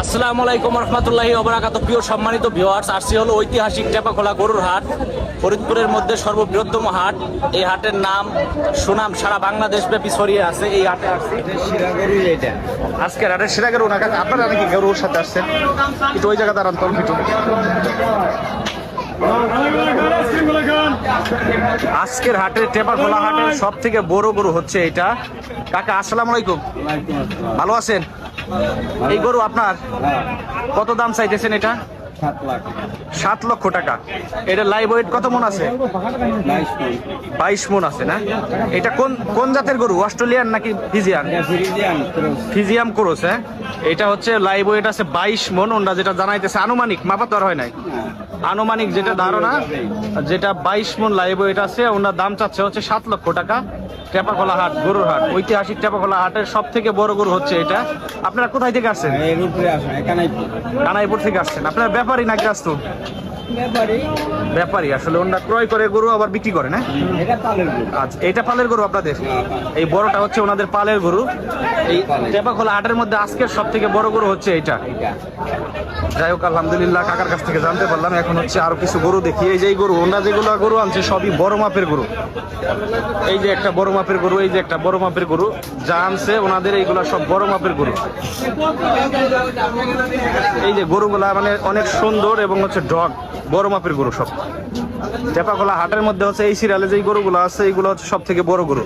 আসসালামু আলাইকুম রহমতুল্লাহি ওয়া বারাকাতুহু। প্রিয় সম্মানিত ভিউয়ার্স, আসছি হলো ঐতিহাসিক টেপাখোলা গরুর হাট, ফরিদপুরের মধ্যে সর্ববৃহত্তম হাট। এই হাটের নাম সুনাম সারা বাংলাদেশ ব্যাপী ছড়িয়ে আছে। এই হাটে আসছি আজকের হাটের সেরা গরু না কাকা, আপনারা নাকি গরুর সাথে আসছেন? একটু ওই জায়গা দাঁড়ান তো একটু। আজকের হাটের টেপাখোলা হাটের সব থেকে বড় গরু হচ্ছে এটা। কাকা আসসালামু আলাইকুম, ভালো আছেন? এই গরু আপনার? কত দাম চাইতেছেন এটা? 7 লক্ষ টাকা। এটা লাইভ ওয়েট কত মন আছে? 22 মন আছে না? এটা কোন কোন জাতের গরু, অস্ট্রেলিয়ান নাকি ফিজিয়ান? ফিজিয়াম ক্রস। হ্যাঁ, এটা হচ্ছে লাইভ ওয়েট আছে 22 মন। ওনারা যেটা জানাইতেছে আনুমানিক, মাপা তো আর হয় নাই, আনুমানিক যেটা ধারণা, যেটা 22 মন লাইভ ওয়েট আছে। ওনার দাম চাচ্ছে হচ্ছে 7 লক্ষ টাকা। টেপাখোলা হাট গরুর হাট, ঐতিহাসিক টেপাখোলা হাটের সব থেকে বড় গরু হচ্ছে এটা। আপনারা কোথায় থেকে আসছেন? কানাইপুর থেকে আসছেন। আপনার ব্যাপারী নাকি আসতো? ব্যাপারী। আসলে ওনারা ক্রয় করে গরু আবার বিক্রি করে না? আচ্ছা, এটা পালের গরু আপনাদের? এই বড়টা হচ্ছে ওনাদের পালের গরু। এই টেপাখোলা হাটের মধ্যে আজকের সব থেকে বড় গরু হচ্ছে এটা। যাই হোক, আলহামদুলিল্লাহ কাকার কাছ থেকে জানতে পারলাম। এখন হচ্ছে আরো কিছু গরু দেখি। এই যে গরু, ওনারা যেগুলো গরু আনছে সবই বড় মাপের গরু। এই যে একটা বড় মাপের গরু, এই যে একটা বড় মাপের গরু যা আনছে ওনাদের, এইগুলা সব বড় মাপের গরু। এই যে গরুগুলা মানে অনেক সুন্দর এবং হচ্ছে ডগ, বড় মাপের গরু সব। টেপাখোলা হাটের মধ্যে হচ্ছে এই সিরিয়ালে যে গরুগুলো আছে এইগুলো হচ্ছে সব থেকে বড় গরু।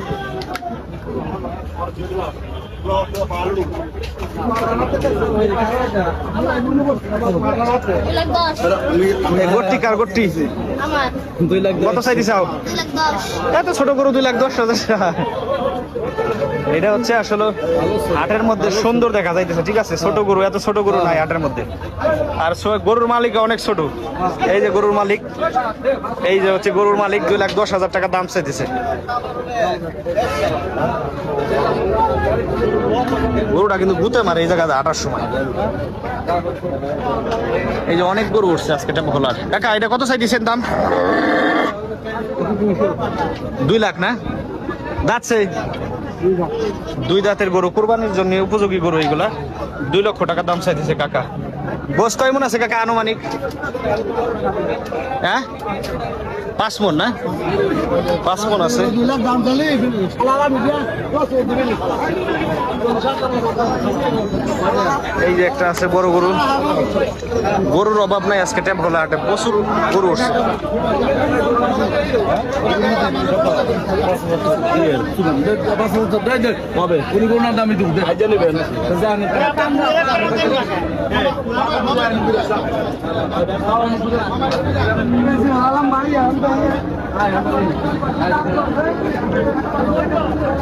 কত চাইতে চাও? এত ছোট গরু 2,10,000। এটা হচ্ছে আসলে হাটের মধ্যে সুন্দর দেখা যাইতেছে, ঠিক আছে? ছোট গরু, এত ছোট গরু নাই হাটের মধ্যে। আর গরুর মালিক অনেক ছোট। এই যে গরুর মালিক, এই যে হচ্ছে গরুর মালিক 2,10,000 টাকা দাম চাইতেছে। গরুটা কিন্তু গুতে মারে এই জায়গায় হাঁটার সময়। এই যে অনেক গরু উঠছে আজকে টেপাখোলার। কাকা এটা কত চাইতেছেন দাম? 2 লাখ না? যাচ্ছে 2 দাঁতের গরু, কুরবানির জন্য উপযোগী গরু এইগুলা। 2 লক্ষ টাকা দাম চাইতেছে কাকা। গোস কয় মন আছে কাকা আনুমানিক? হ্যাঁ, 5 মন না? 5 মন আছে। এই যে একটা আছে বড় গরু। গরুর অভাব নাই আজকে টেপাখোলা হাটে, প্রচুর গরু উঠছে।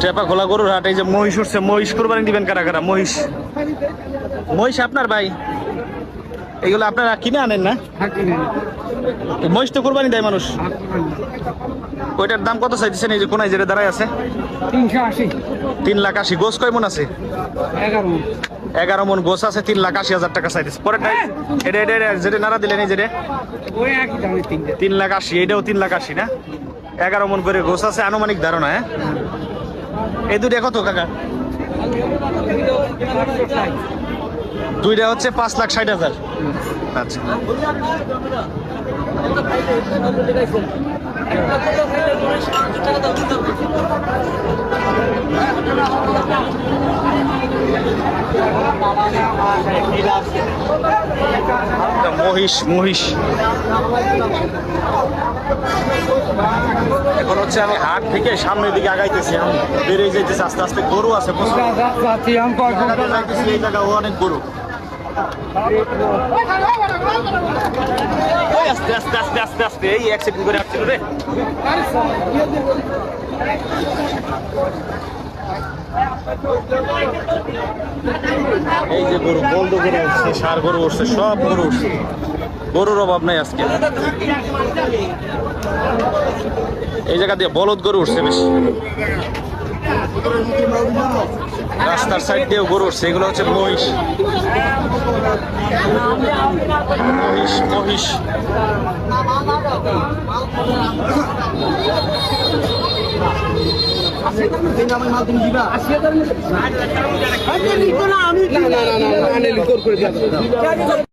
টেপাখোলা গরুর হাট। এই যে মহিষ উঠছে, মহিষ কুরবানি দিবেন কারা কারা? মহিষ, মহিষ আপনার ভাই? এগুলো আপনারা কিনে আনেন না? মহিষ তো কুরবানি দেয় মানুষ। ওইটার দাম কত চাইতেছেন? এই যে কোনায় যেটা দাঁড়ায় আছে 3,80,000। গোস কয় মন আছে? 11 মন গোস আছে, 3,80,000 টাকা চাইতেছে। পরেরটা এটা যেটা নাড়া দিলেন, এই যেটা 3,80,000, এটাও 3,80,000 না? 11 মন করে গোস আছে, আনুমানিক ধারণা। হ্যাঁ, এই দুইটা কত কাকা? দুইটা হচ্ছে 5,60,000। আচ্ছা, মহিষ, মহিষ। এখন হচ্ছে আমি হাট থেকে সামনের দিকে আগাইতেছি, বেরিয়ে যাইতেছি আস্তে আস্তে। গরু আছে প্রচুর, এই জায়গা অনেক গরু। আস্তে আস্তে আস্তে আস্তে আস্তে, এই অ্যাক্সিডেন্ট করে আসছিল রে। এই যে গরু, বলদ গরু উঠছে, ষাঁড় গরু উঠছে, সব গরু উঠছে। গরুর অভাব নাই আজকে। এই জায়গা দিয়ে বলদ গরু উঠছে বেশি। রাস্তার সাইড দিয়েও গরু উঠছে। এগুলো হচ্ছে মহিষ, মহিষ, মহিষ। আমি